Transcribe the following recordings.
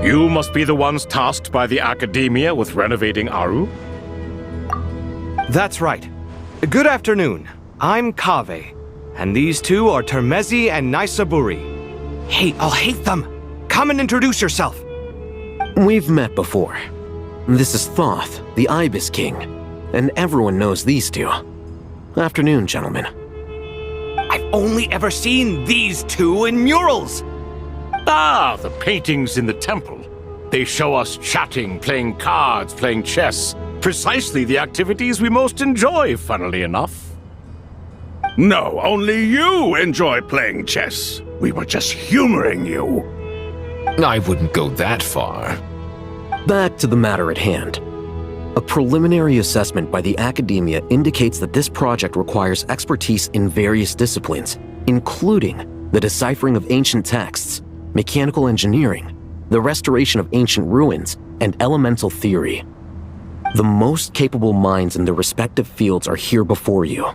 You must be the ones tasked by the Academia with renovating Aru? That's right. Good afternoon. I'm Kaveh, and these two are Termezi and Naisaburi. Hey, I'll hate them! Come and introduce yourself! We've met before. This is Thoth, the Ibis King, and everyone knows these two. Afternoon, gentlemen. I've only ever seen these two in murals! Ah, the paintings in the temple. They show us chatting, playing cards, playing chess. Precisely the activities we most enjoy, funnily enough. No, only you enjoy playing chess. We were just humoring you. I wouldn't go that far. Back to the matter at hand. A preliminary assessment by the Academia indicates that this project requires expertise in various disciplines, including the deciphering of ancient texts, mechanical engineering, the restoration of ancient ruins, and elemental theory. The most capable minds in their respective fields are here before you.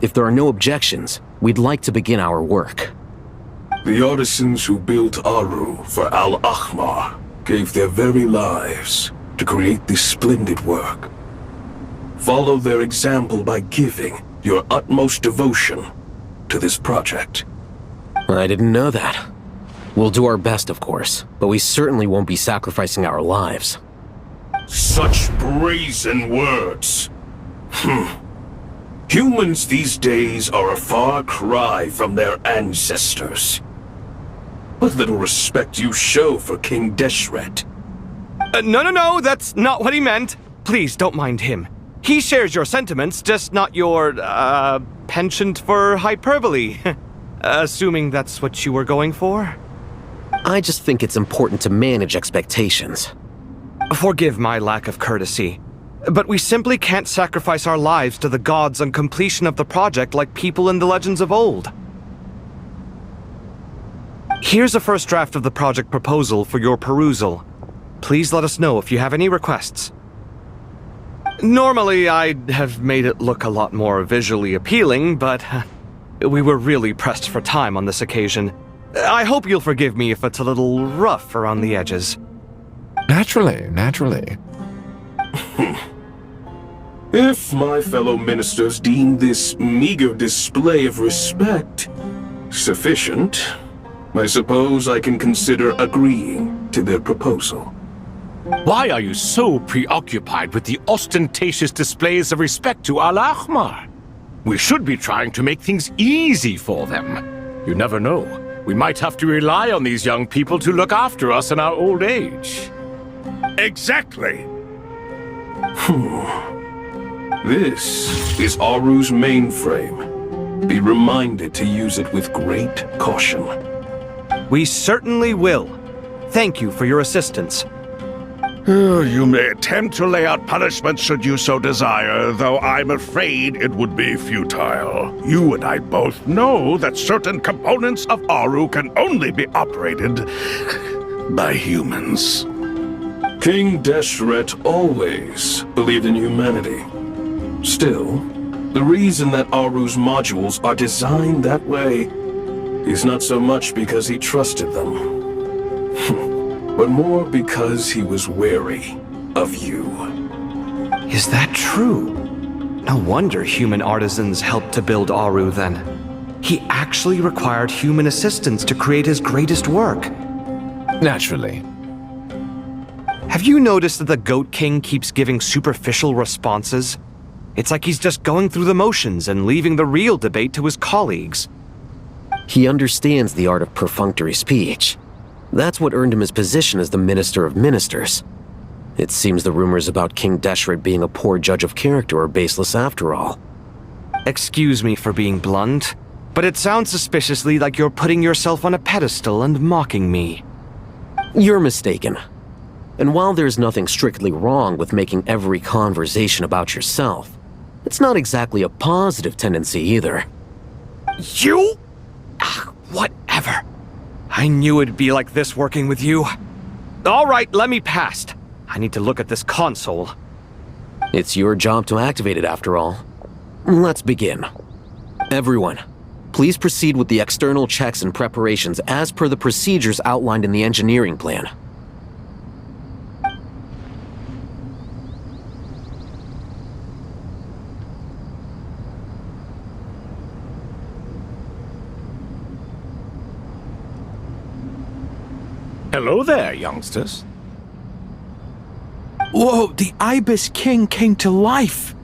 If there are no objections, we'd like to begin our work. The artisans who built Aru for Al-Ahmar gave their very lives to create this splendid work. Follow their example by giving your utmost devotion to this project. I didn't know that. We'll do our best, of course, but we certainly won't be sacrificing our lives. Such brazen words. Humans these days are a far cry from their ancestors. What little respect you show for King Deshret. No, that's not what he meant. Please, don't mind him. He shares your sentiments, just not your, penchant for hyperbole. Assuming that's what you were going for? I just think it's important to manage expectations. Forgive my lack of courtesy, but we simply can't sacrifice our lives to the gods on completion of the project like people in the legends of old. Here's a first draft of the project proposal for your perusal. Please let us know if you have any requests. Normally, I'd have made it look a lot more visually appealing, but we were really pressed for time on this occasion. I hope you'll forgive me if it's a little rough around the edges. Naturally. If my fellow ministers deem this meager display of respect sufficient, I suppose I can consider agreeing to their proposal. Why are you so preoccupied with the ostentatious displays of respect to Al-Ahmar? We should be trying to make things easy for them. You never know. We might have to rely on these young people to look after us in our old age. Exactly. This is Aru's mainframe. Be reminded to use it with great caution. We certainly will. Thank you for your assistance. You may attempt to lay out punishment should you so desire, though I'm afraid it would be futile. You and I both know that certain components of Aru can only be operated by humans. King Deshret always believed in humanity. Still, the reason that Aru's modules are designed that way is not so much because he trusted them, but more because he was wary of you. Is that true? No wonder human artisans helped to build Aru then. He actually required human assistance to create his greatest work. Naturally. Have you noticed that the Goat King keeps giving superficial responses? It's like he's just going through the motions and leaving the real debate to his colleagues. He understands the art of perfunctory speech. That's what earned him his position as the Minister of Ministers. It seems the rumors about King Deshret being a poor judge of character are baseless after all. Excuse me for being blunt, but it sounds suspiciously like you're putting yourself on a pedestal and mocking me. You're mistaken. And while there's nothing strictly wrong with making every conversation about yourself, it's not exactly a positive tendency either. You? Whatever. I knew it'd be like this working with you. All right, let me past. I need to look at this console. It's your job to activate it after all. Let's begin. Everyone, please proceed with the external checks and preparations as per the procedures outlined in the engineering plan. Hello there, youngsters. Whoa, the Ibis King came to life!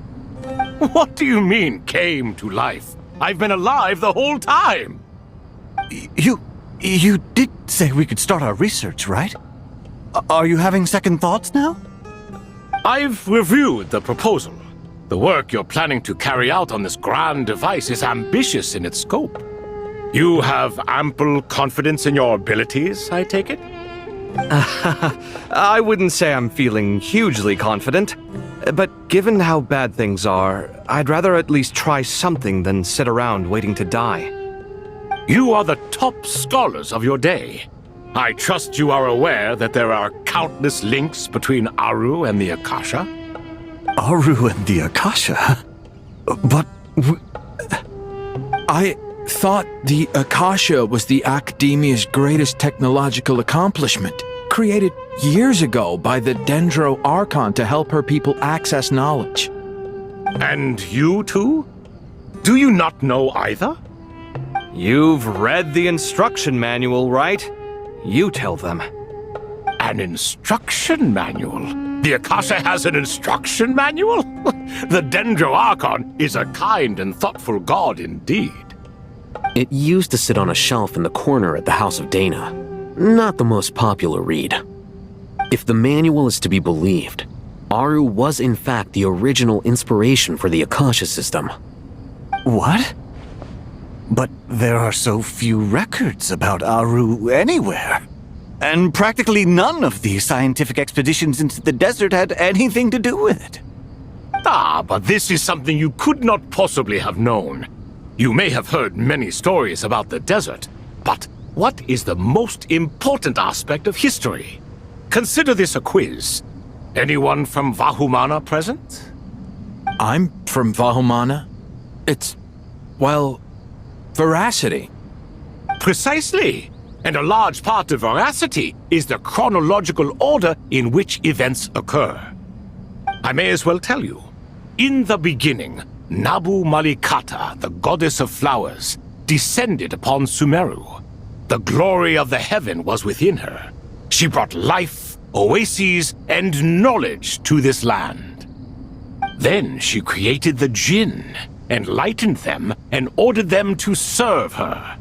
What do you mean, came to life? I've been alive the whole time! You did say we could start our research, right? Are you having second thoughts now? I've reviewed the proposal. The work you're planning to carry out on this grand device is ambitious in its scope. You have ample confidence in your abilities, I take it? I wouldn't say I'm feeling hugely confident, but given how bad things are, I'd rather at least try something than sit around waiting to die. You are the top scholars of your day. I trust you are aware that there are countless links between Aru and the Akasha? Aru and the Akasha? But I thought the Akasha was the Academia's greatest technological accomplishment, created years ago by the Dendro Archon to help her people access knowledge. And you too? Do you not know either? You've read the instruction manual, right? You tell them. An instruction manual? The Akasha has an instruction manual? The Dendro Archon is a kind and thoughtful god indeed. It used to sit on a shelf in the corner at the House of Dana. Not the most popular read. If the manual is to be believed, Aru was in fact the original inspiration for the Akasha system. what? But there are so few records about Aru anywhere. And practically none of the scientific expeditions into the desert had anything to do with it. Ah, but this is something you could not possibly have known. You may have heard many stories about the desert, but what is the most important aspect of history? Consider this a quiz. Anyone from Vahumana present? I'm from Vahumana. It's, well, veracity. Precisely. And a large part of veracity is the chronological order in which events occur. I may as well tell you. In the beginning, Nabu Malikata, the goddess of flowers, descended upon Sumeru. The glory of the heaven was within her. She brought life, oases, and knowledge to this land. Then she created the Jinn, enlightened them, and ordered them to serve her.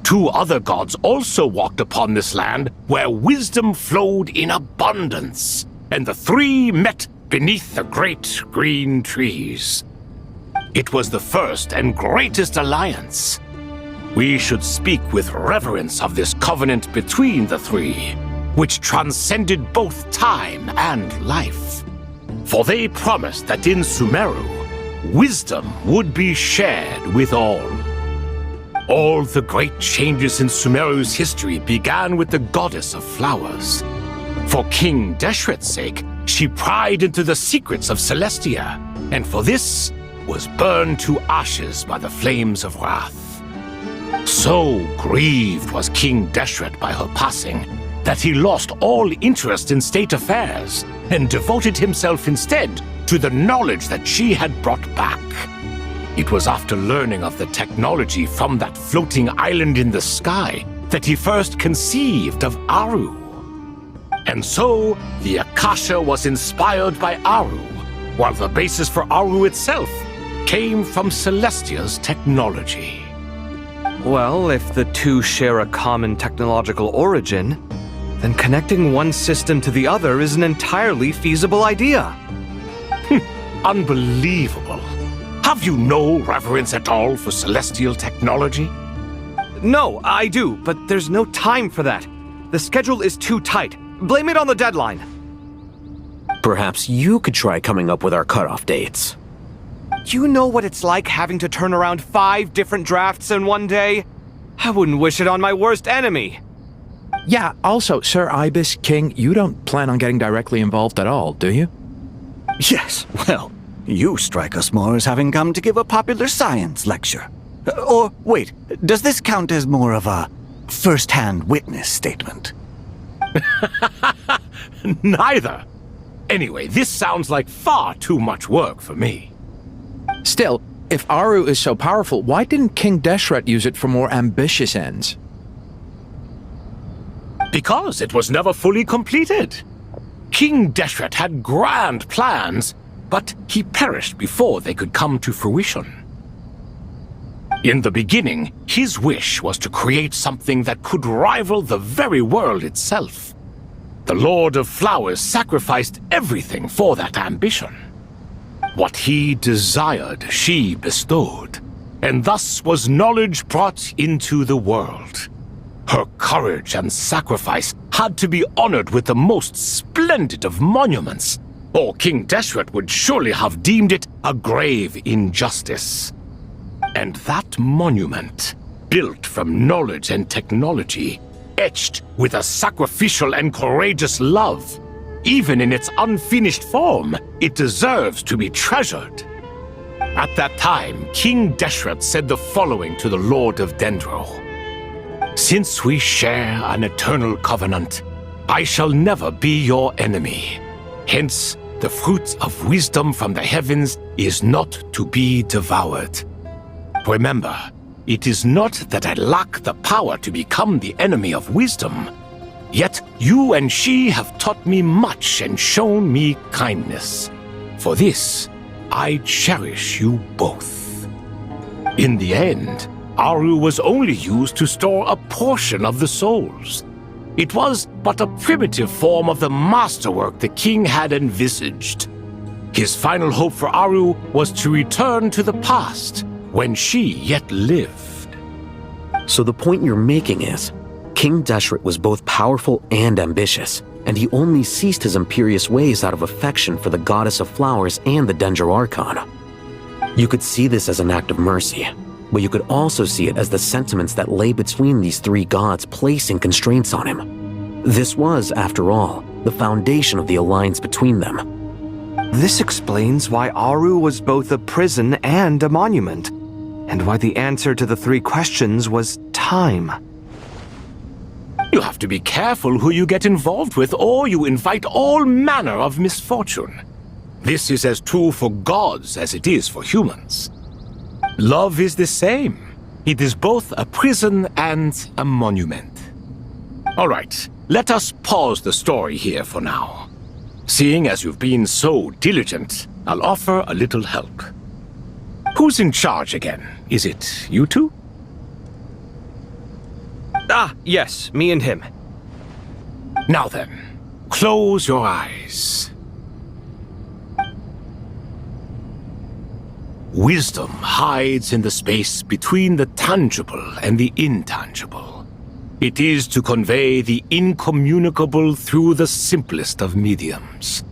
Two other gods also walked upon this land where wisdom flowed in abundance, and the three met beneath the great green trees. It was the first and greatest alliance. We should speak with reverence of this covenant between the three, which transcended both time and life. For they promised that in Sumeru, wisdom would be shared with all. All the great changes in Sumeru's history began with the goddess of flowers. For King Deshret's sake, she pried into the secrets of Celestia, and for this was burned to ashes by the flames of wrath. So grieved was King Deshret by her passing that he lost all interest in state affairs and devoted himself instead to the knowledge that she had brought back. It was after learning of the technology from that floating island in the sky that he first conceived of Aru. And so, the Akasha was inspired by Aru, while the basis for Aru itself came from Celestia's technology. Well, if the two share a common technological origin, then connecting one system to the other is an entirely feasible idea. Unbelievable. Have you no reverence at all for celestial technology? No, I do, but there's no time for that. The schedule is too tight. Blame it on the deadline. Perhaps you could try coming up with our cutoff dates. You know what it's like having to turn around 5 different drafts in one day? I wouldn't wish it on my worst enemy. Yeah, also, Sir Ibis King, you don't plan on getting directly involved at all, do you? Yes, well, you strike us more as having come to give a popular science lecture. Or, wait, does this count as more of a first-hand witness statement? Neither. Anyway, this sounds like far too much work for me. Still, if Aru is so powerful, why didn't King Deshret use it for more ambitious ends? Because it was never fully completed. King Deshret had grand plans, but he perished before they could come to fruition. In the beginning, his wish was to create something that could rival the very world itself. The Lord of Flowers sacrificed everything for that ambition. What he desired, she bestowed, and thus was knowledge brought into the world. Her courage and sacrifice had to be honored with the most splendid of monuments, or King Deshret would surely have deemed it a grave injustice. And that monument, built from knowledge and technology, etched with a sacrificial and courageous love, even in its unfinished form, it deserves to be treasured. At that time, King Deshret said the following to the Lord of Dendro. Since we share an eternal covenant, I shall never be your enemy. Hence, the fruit of wisdom from the heavens is not to be devoured. Remember, it is not that I lack the power to become the enemy of wisdom. Yet you and she have taught me much and shown me kindness. For this, I cherish you both. In the end, Aru was only used to store a portion of the souls. It was but a primitive form of the masterwork the king had envisaged. His final hope for Aru was to return to the past, when she yet lived. So the point you're making is, King Deshret was both powerful and ambitious, and he only ceased his imperious ways out of affection for the goddess of flowers and the Dendro Archon. You could see this as an act of mercy, but you could also see it as the sentiments that lay between these three gods placing constraints on him. This was, after all, the foundation of the alliance between them. This explains why Aru was both a prison and a monument, and why the answer to the three questions was time. You have to be careful who you get involved with, or you invite all manner of misfortune. This is as true for gods as it is for humans. Love is the same. It is both a prison and a monument. All right, let us pause the story here for now. Seeing as you've been so diligent, I'll offer a little help. Who's in charge again? Is it you two? Ah, yes, me and him. Now then, close your eyes. Wisdom hides in the space between the tangible and the intangible. It is to convey the incommunicable through the simplest of mediums.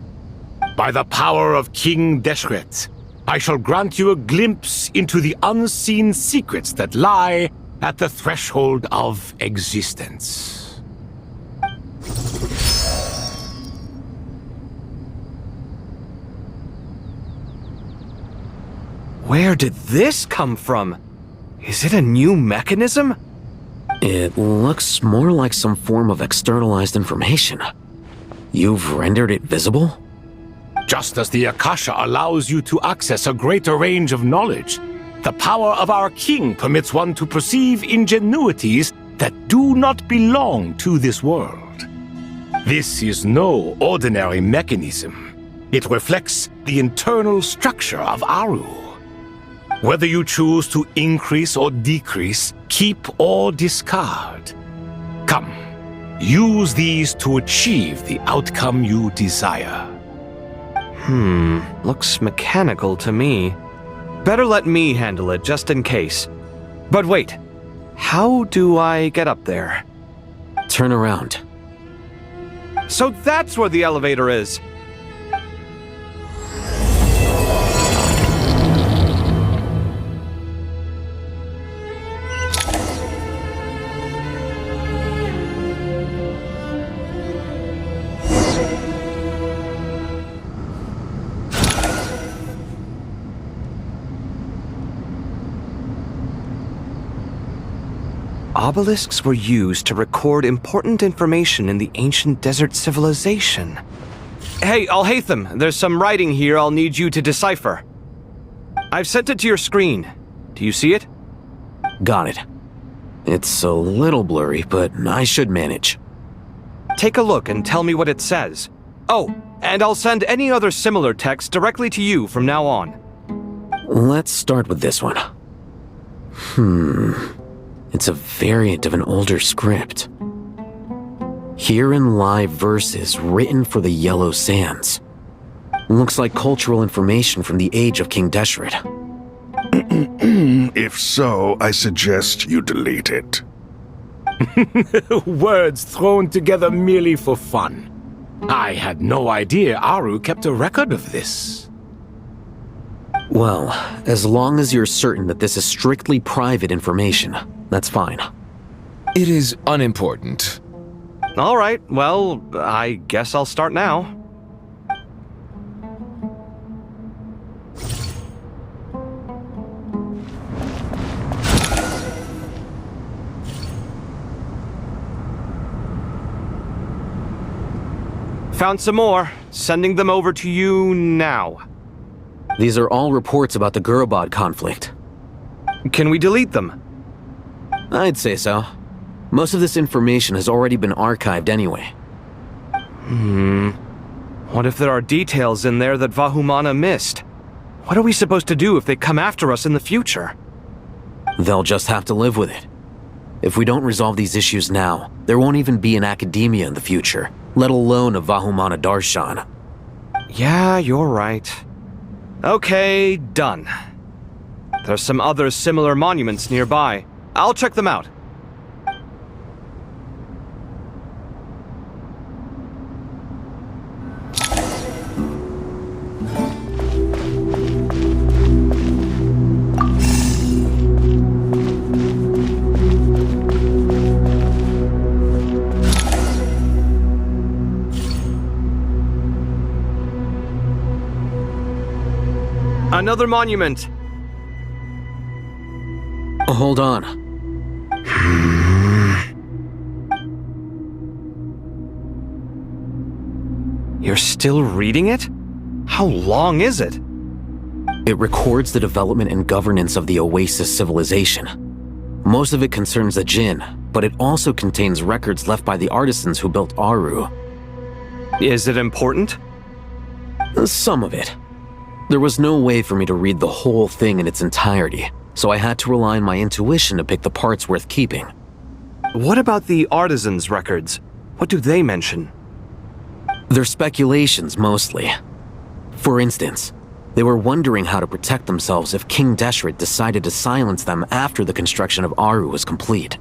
By the power of King Deshret, I shall grant you a glimpse into the unseen secrets that lie at the threshold of existence. Where did this come from? Is it a new mechanism? It looks more like some form of externalized information. You've rendered it visible? Just as the Akasha allows you to access a greater range of knowledge, the power of our king permits one to perceive ingenuities that do not belong to this world. This is no ordinary mechanism. It reflects the internal structure of Aru. Whether you choose to increase or decrease, keep or discard. Come, use these to achieve the outcome you desire. Looks mechanical to me. Better let me handle it, just in case. But wait, how do I get up there? Turn around. So that's where the elevator is! Obelisks were used to record important information in the ancient desert civilization. Hey, Al-Haytham, there's some writing here I'll need you to decipher. I've sent it to your screen. Do you see it? Got it. It's a little blurry, but I should manage. Take a look and tell me what it says. Oh, and I'll send any other similar text directly to you from now on. Let's start with this one. It's a variant of an older script. Herein lie verses written for the Yellow Sands. Looks like cultural information from the age of King Deshret. If so, I suggest you delete it. Words thrown together merely for fun. I had no idea Aru kept a record of this. Well, as long as you're certain that this is strictly private information, that's fine. It is unimportant. All right, well, I guess I'll start now. Found some more. Sending them over to you now. These are all reports about the Gurubad conflict. Can we delete them? I'd say so. Most of this information has already been archived anyway. What if there are details in there that Vahumana missed? What are we supposed to do if they come after us in the future? They'll just have to live with it. If we don't resolve these issues now, there won't even be an academia in the future, let alone a Vahumana Darshan. Yeah, you're right. Okay, done. There's some other similar monuments nearby. I'll check them out. Another monument. Hold on. You're still reading it? How long is it? It records the development and governance of the Oasis civilization. Most of it concerns the Jinn, but it also contains records left by the artisans who built Aru. Is it important? Some of it. There was no way for me to read the whole thing in its entirety, so I had to rely on my intuition to pick the parts worth keeping. What about the artisans' records? What do they mention? They're speculations, mostly. For instance, they were wondering how to protect themselves if King Deshret decided to silence them after the construction of Aru was complete.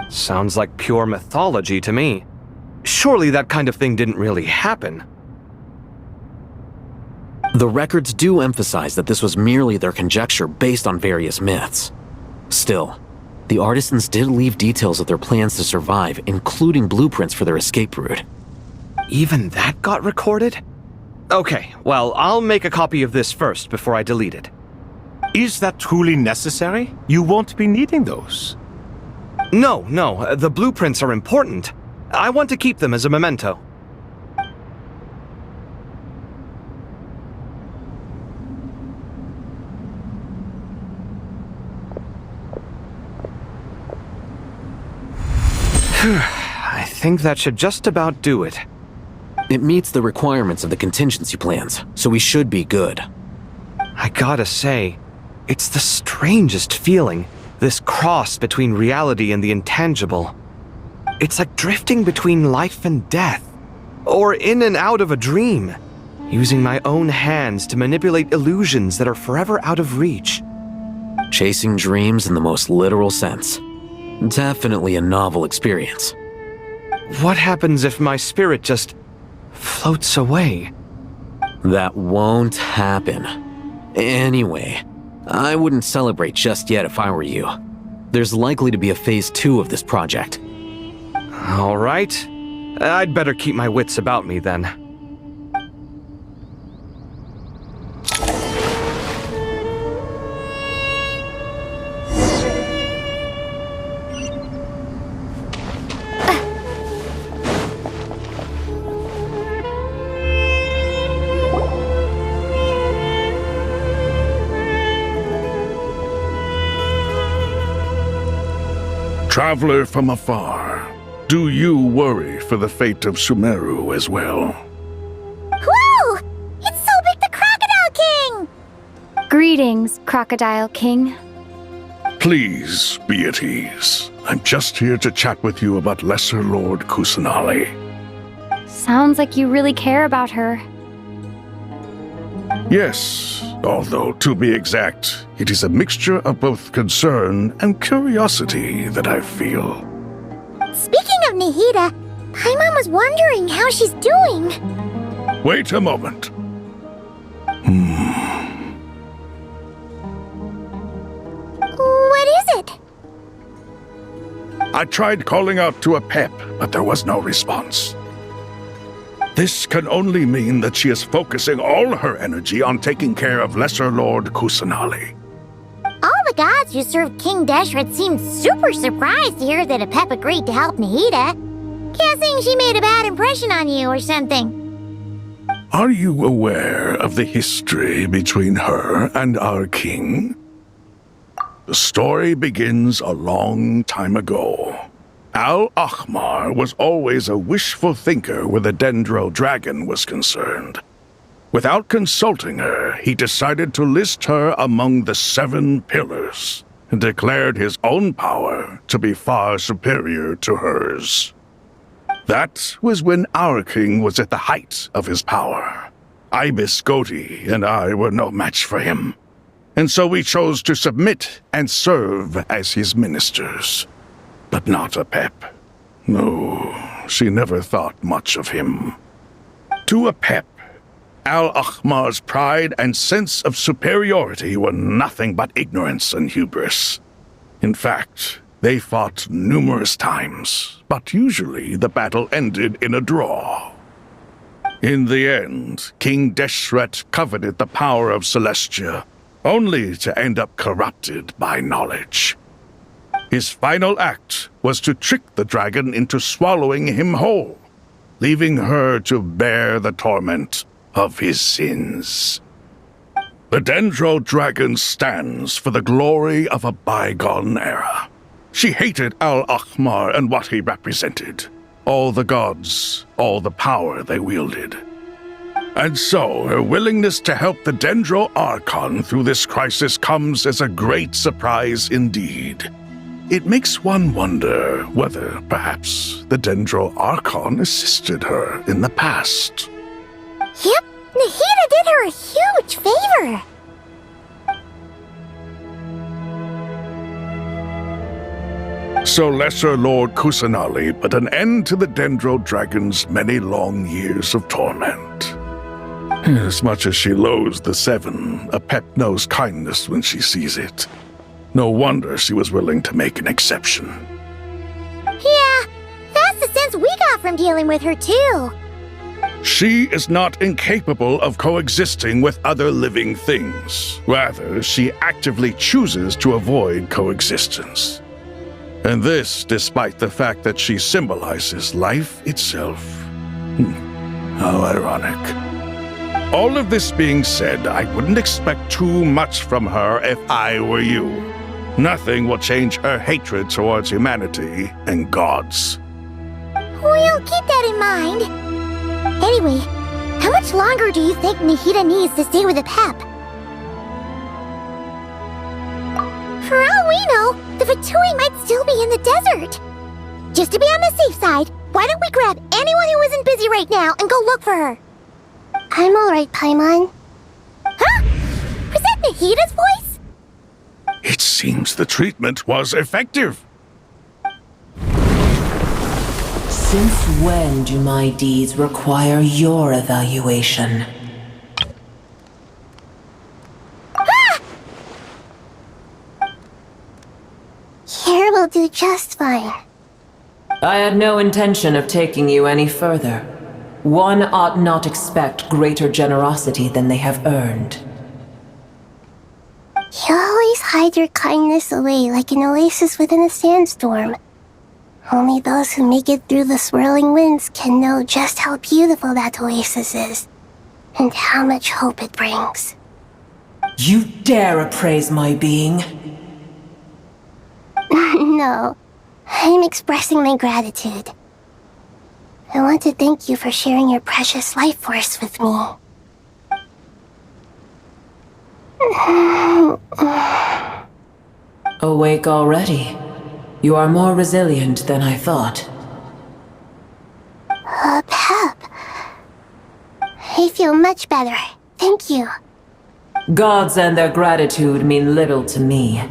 Sounds like pure mythology to me. Surely that kind of thing didn't really happen. The records do emphasize that this was merely their conjecture based on various myths. Still, the artisans did leave details of their plans to survive, including blueprints for their escape route. Even that got recorded? Okay, well, I'll make a copy of this first before I delete it. Is that truly necessary? You won't be needing those. No, the blueprints are important. I want to keep them as a memento. I think that should just about do it. It meets the requirements of the contingency plans, so we should be good. I gotta say, it's the strangest feeling, this cross between reality and the intangible. It's like drifting between life and death, or in and out of a dream, using my own hands to manipulate illusions that are forever out of reach. Chasing dreams in the most literal sense. Definitely a novel experience. What happens if my spirit just floats away? That won't happen. Anyway, I wouldn't celebrate just yet if I were you. There's likely to be a phase 2 of this project. All right. I'd better keep my wits about me then. Traveler from afar, do you worry for the fate of Sumeru as well? Whoa! It's Sobek the Crocodile King! Greetings, Crocodile King. Please be at ease. I'm just here to chat with you about Lesser Lord Kusanali. Sounds like you really care about her. Yes, although to be exact, it is a mixture of both concern and curiosity that I feel. Speaking of Nahida, Paimon was wondering how she's doing. Wait a moment. What is it? I tried calling out to Apep, but there was no response. This can only mean that she is focusing all her energy on taking care of Lesser Lord Kusanali. All the gods who served King Deshret seemed super surprised to hear that Apep agreed to help Nahida. Guessing she made a bad impression on you or something. Are you aware of the history between her and our king? The story begins a long time ago. Al-Ahmar was always a wishful thinker where the Dendro dragon was concerned. Without consulting her, he decided to list her among the 7 pillars and declared his own power to be far superior to hers. That was when our king was at the height of his power. Ibis Goti and I were no match for him, and so we chose to submit and serve as his ministers. But not Apep. No, she never thought much of him. To Apep, Al-Ahmar's pride and sense of superiority were nothing but ignorance and hubris. In fact, they fought numerous times, but usually the battle ended in a draw. In the end, King Deshret coveted the power of Celestia, only to end up corrupted by knowledge. His final act was to trick the dragon into swallowing him whole, leaving her to bear the torment of his sins. The Dendro dragon stands for the glory of a bygone era. She hated Al-Ahmar and what he represented, all the gods, all the power they wielded. And so her willingness to help the Dendro Archon through this crisis comes as a great surprise indeed. It makes one wonder whether, perhaps, the Dendro Archon assisted her in the past. Yep, Nahida did her a huge favor. So Lesser Lord Kusanali put an end to the Dendro Dragon's many long years of torment. As much as she loathes the 7, Apep knows kindness when she sees it. No wonder she was willing to make an exception. Yeah, that's the sense we got from dealing with her too. She is not incapable of coexisting with other living things. Rather, she actively chooses to avoid coexistence. And this despite the fact that she symbolizes life itself. How ironic. All of this being said, I wouldn't expect too much from her if I were you. Nothing will change her hatred towards humanity and gods. We'll keep that in mind. Anyway, how much longer do you think Nahida needs to stay with Apep? For all we know, the Fatui might still be in the desert. Just to be on the safe side, why don't we grab anyone who isn't busy right now and go look for her? I'm alright, Paimon. Huh? Was that Nahida's voice? It seems the treatment was effective. Since when do my deeds require your evaluation? Here will do just fine. I had no intention of taking you any further. One ought not expect greater generosity than they have earned. You always hide your kindness away like an oasis within a sandstorm. Only those who make it through the swirling winds can know just how beautiful that oasis is, and how much hope it brings. You dare appraise my being? No, I'm expressing my gratitude. I want to thank you for sharing your precious life force with me. Awake already. You are more resilient than I thought. Pep. I feel much better. Thank you. Gods and their gratitude mean little to me.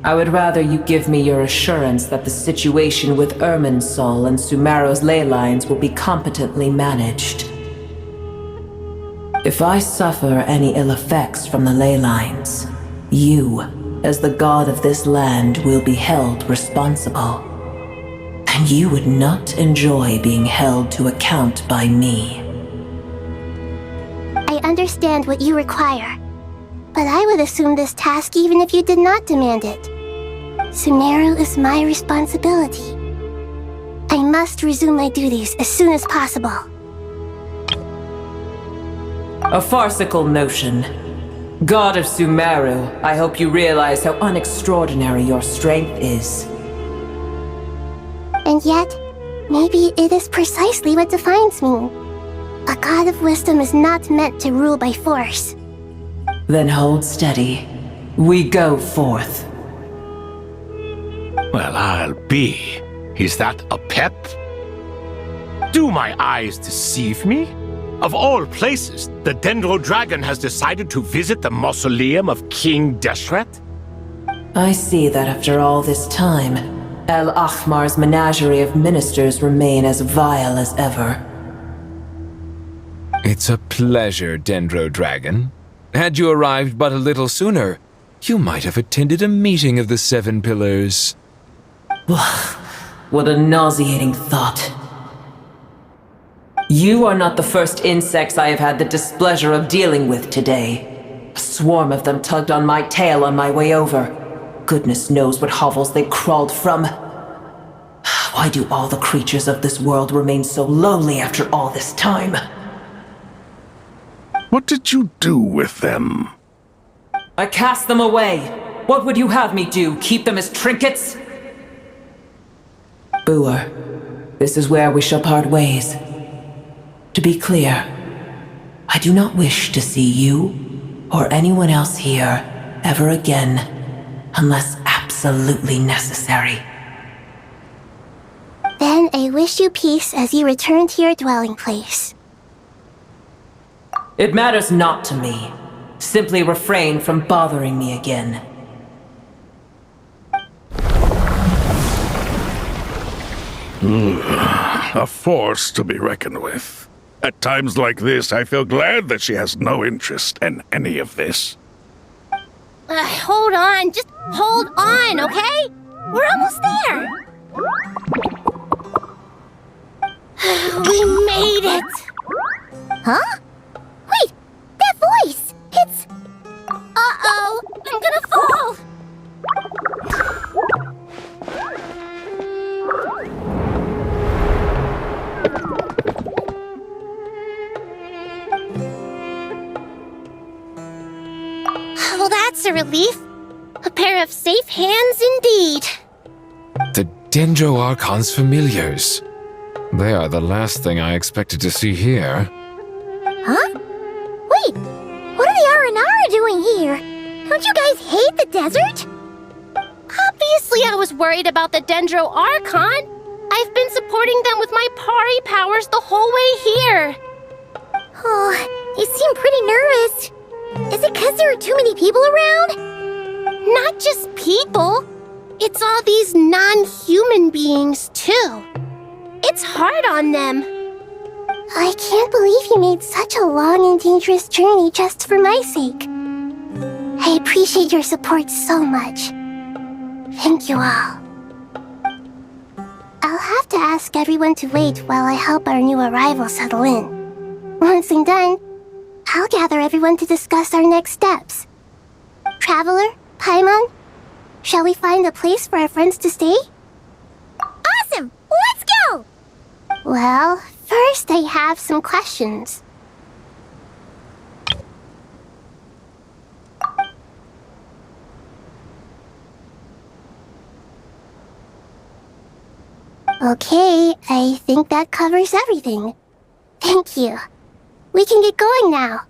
I would rather you give me your assurance that the situation with Irminsul and Sumeru's ley lines will be competently managed. If I suffer any ill effects from the ley lines, you, as the god of this land, will be held responsible. And you would not enjoy being held to account by me. I understand what you require, but I would assume this task even if you did not demand it. Sumeru is my responsibility. I must resume my duties as soon as possible. A farcical notion. God of Sumeru, I hope you realize how unextraordinary your strength is. And yet, maybe it is precisely what defines me. A god of wisdom is not meant to rule by force. Then hold steady. We go forth. Well, I'll be. Is that a pep? Do my eyes deceive me? Of all places, the Dendro Dragon has decided to visit the mausoleum of King Deshret? I see that after all this time, El Ahmar's menagerie of ministers remain as vile as ever. It's a pleasure, Dendro Dragon. Had you arrived but a little sooner, you might have attended a meeting of the Seven Pillars. What a nauseating thought. You are not the first insects I have had the displeasure of dealing with today. A swarm of them tugged on my tail on my way over. Goodness knows what hovels they crawled from. Why do all the creatures of this world remain so lowly after all this time? What did you do with them? I cast them away. What would you have me do? Keep them as trinkets? Boer, this is where we shall part ways. To be clear, I do not wish to see you or anyone else here ever again, unless absolutely necessary. Then I wish you peace as you return to your dwelling place. It matters not to me. Simply refrain from bothering me again. A force to be reckoned with. At times like this, I feel glad that she has no interest in any of this. Hold on, just hold on, okay? We're almost there! We made it! Huh? Wait, that voice! It's... Uh-oh, I'm gonna fall! Well, that's a relief. A pair of safe hands indeed. The Dendro Archon's familiars. They are the last thing I expected to see here. Huh? Wait, what are the Aranara doing here? Don't you guys hate the desert? Obviously I was worried about the Dendro Archon. I've been supporting them with my Pari powers the whole way here. Oh, you seem pretty nervous. Is it because there are too many people around? Not just people. It's all these non-human beings, too. It's hard on them. I can't believe you made such a long and dangerous journey just for my sake. I appreciate your support so much. Thank you all. I'll have to ask everyone to wait while I help our new arrival settle in. Once I'm done, I'll gather everyone to discuss our next steps. Traveler, Paimon, shall we find a place for our friends to stay? Awesome! Let's go! Well, first I have some questions. Okay, I think that covers everything. Thank you. We can get going now.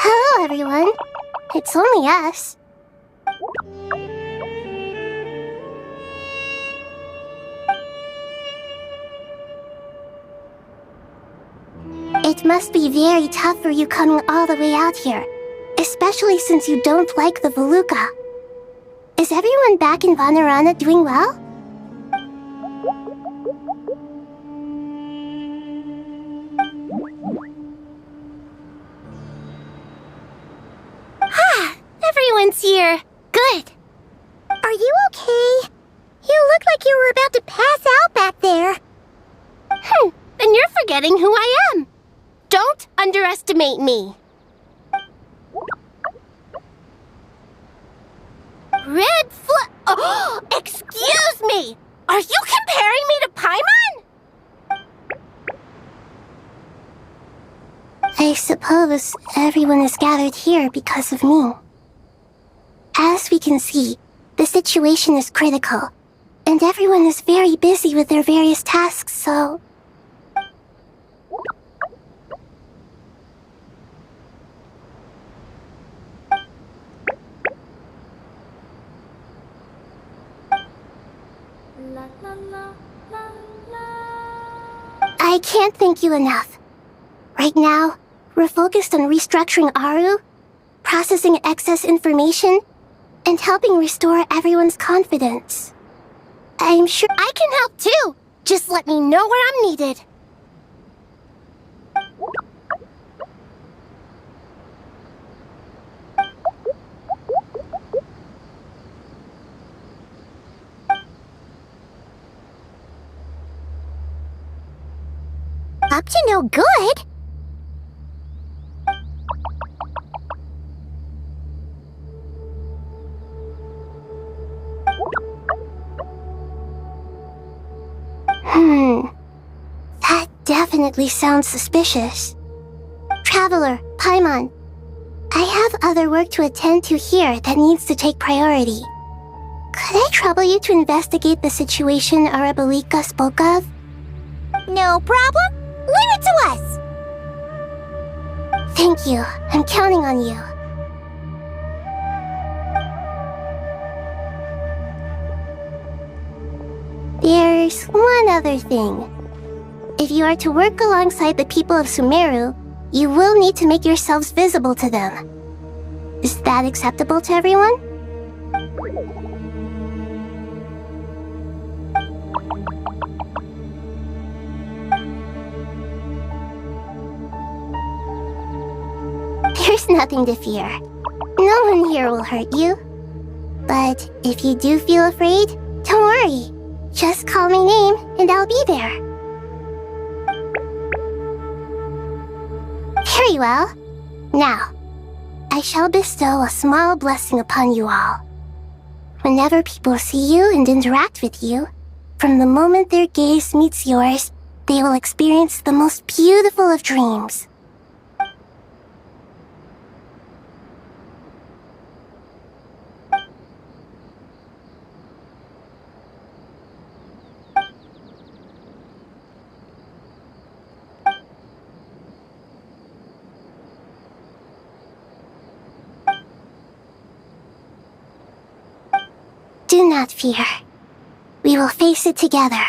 Hello, everyone. It's only us. It must be very tough for you coming all the way out here, especially since you don't like the Voluka. Is everyone back in Vanarana doing well? Everyone's here. Good. Are you okay? You look like you were about to pass out back there. And you're forgetting who I am. Don't underestimate me. Oh, excuse me! Are you comparing me to Paimon? I suppose everyone is gathered here because of me. As we can see, the situation is critical, and everyone is very busy with their various tasks, so... I can't thank you enough. Right now, we're focused on restructuring Aru, processing excess information, and helping restore everyone's confidence. I'm sure I can help too. Just let me know where I'm needed. Up to no good? That definitely sounds suspicious. Traveler, Paimon, I have other work to attend to here that needs to take priority. Could I trouble you to investigate the situation Arabalika spoke of? No problem. Leave it to us! Thank you. I'm counting on you. There's one other thing. If you are to work alongside the people of Sumeru, you will need to make yourselves visible to them. Is that acceptable to everyone? There's nothing to fear. No one here will hurt you. But if you do feel afraid, don't worry. Just call my name and I'll be there. Very well. Now, I shall bestow a small blessing upon you all. Whenever people see you and interact with you, from the moment their gaze meets yours, they will experience the most beautiful of dreams. Do not fear. We will face it together.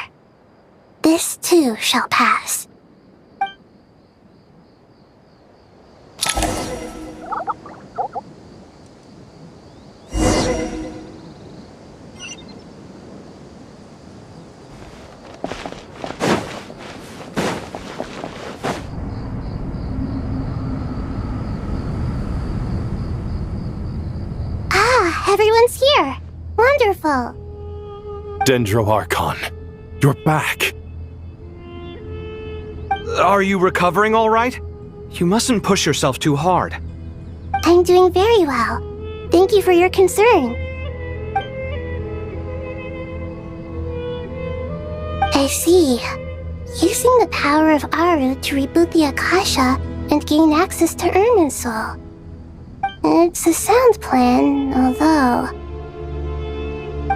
This too shall pass. Everyone's here. Wonderful. Dendro-Archon, you're back. Are you recovering all right? You mustn't push yourself too hard. I'm doing very well. Thank you for your concern. I see. Using the power of Aru to reboot the Akasha and gain access to Irminsul. It's a sound plan, although...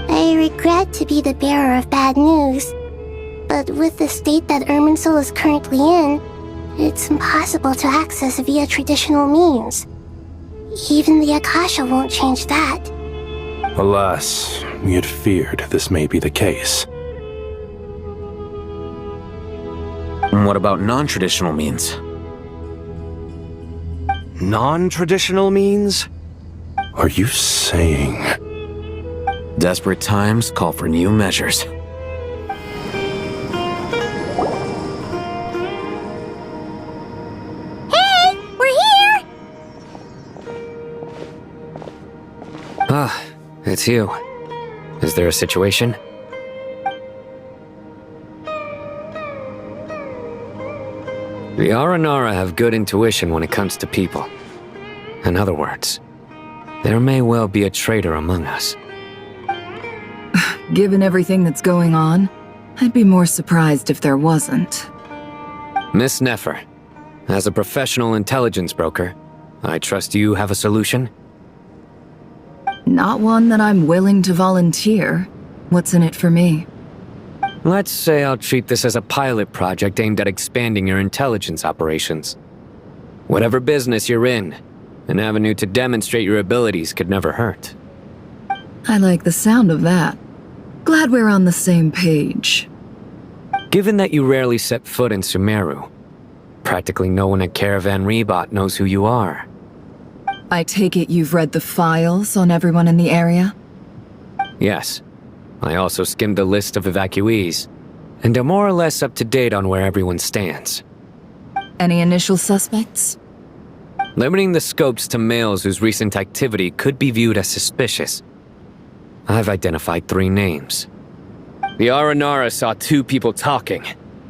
I regret to be the bearer of bad news, but with the state that Irminsul is currently in, it's impossible to access via traditional means. Even the Akasha won't change that. Alas, we had feared this may be the case. What about non-traditional means? Non-traditional means? Are you saying... Desperate times call for new measures. Hey! We're here! Ah, it's you. Is there a situation? The Aranara have good intuition when it comes to people. In other words, there may well be a traitor among us. Given everything that's going on, I'd be more surprised if there wasn't. Miss Nefer, as a professional intelligence broker, I trust you have a solution? Not one that I'm willing to volunteer. What's in it for me? Let's say I'll treat this as a pilot project aimed at expanding your intelligence operations. Whatever business you're in, an avenue to demonstrate your abilities could never hurt. I like the sound of that. Glad we're on the same page. Given that you rarely set foot in Sumeru, practically no one at Caravan Rebot knows who you are. I take it you've read the files on everyone in the area? Yes. I also skimmed the list of evacuees, and am more or less up to date on where everyone stands. Any initial suspects? Limiting the scopes to males whose recent activity could be viewed as suspicious. I've identified 3 names. The Aranara saw 2 people talking,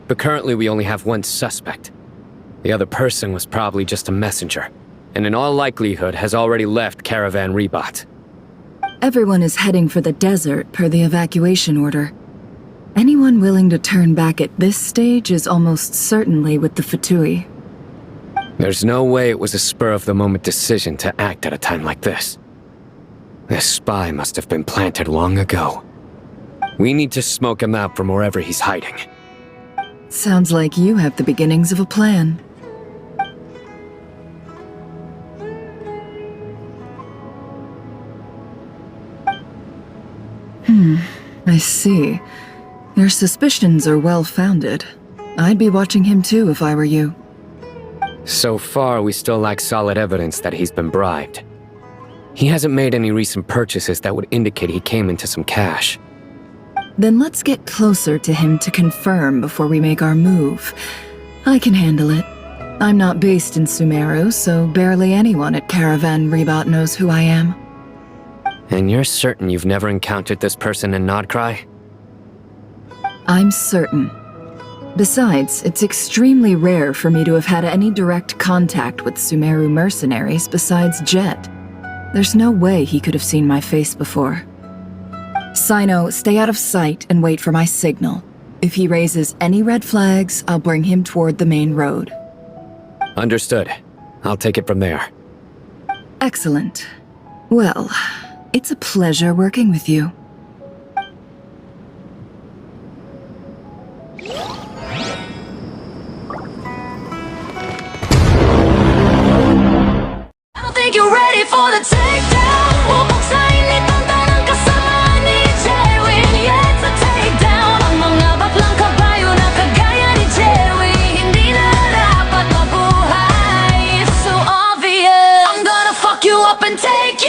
but currently we only have 1 suspect. The other person was probably just a messenger, and in all likelihood has already left Caravan Rebot. Everyone is heading for the desert per the evacuation order. Anyone willing to turn back at this stage is almost certainly with the Fatui. There's no way it was a spur-of-the-moment decision to act at a time like this. This spy must have been planted long ago. We need to smoke him out from wherever he's hiding. Sounds like you have the beginnings of a plan. I see. Your suspicions are well-founded. I'd be watching him too if I were you. So far, we still lack solid evidence that he's been bribed. He hasn't made any recent purchases that would indicate he came into some cash. Then let's get closer to him to confirm before we make our move. I can handle it. I'm not based in Sumeru, so barely anyone at Caravan Rebot knows who I am. And you're certain you've never encountered this person in Nodcry? I'm certain. Besides, it's extremely rare for me to have had any direct contact with Sumeru mercenaries besides Jet. There's no way he could have seen my face before. Sino, stay out of sight and wait for my signal. If he raises any red flags, I'll bring him toward the main road. Understood. I'll take it from there. Excellent. Well, it's a pleasure working with you. I don't think you're ready for the takedown. Bubuksain itong tanang kasamaan ni Jerwin. Yeah, it's a takedown. Ang mga baklang kabayo na kagaya ni Jerwin, hindi na dapat mabuhay. It's so obvious. I'm gonna fuck you up and take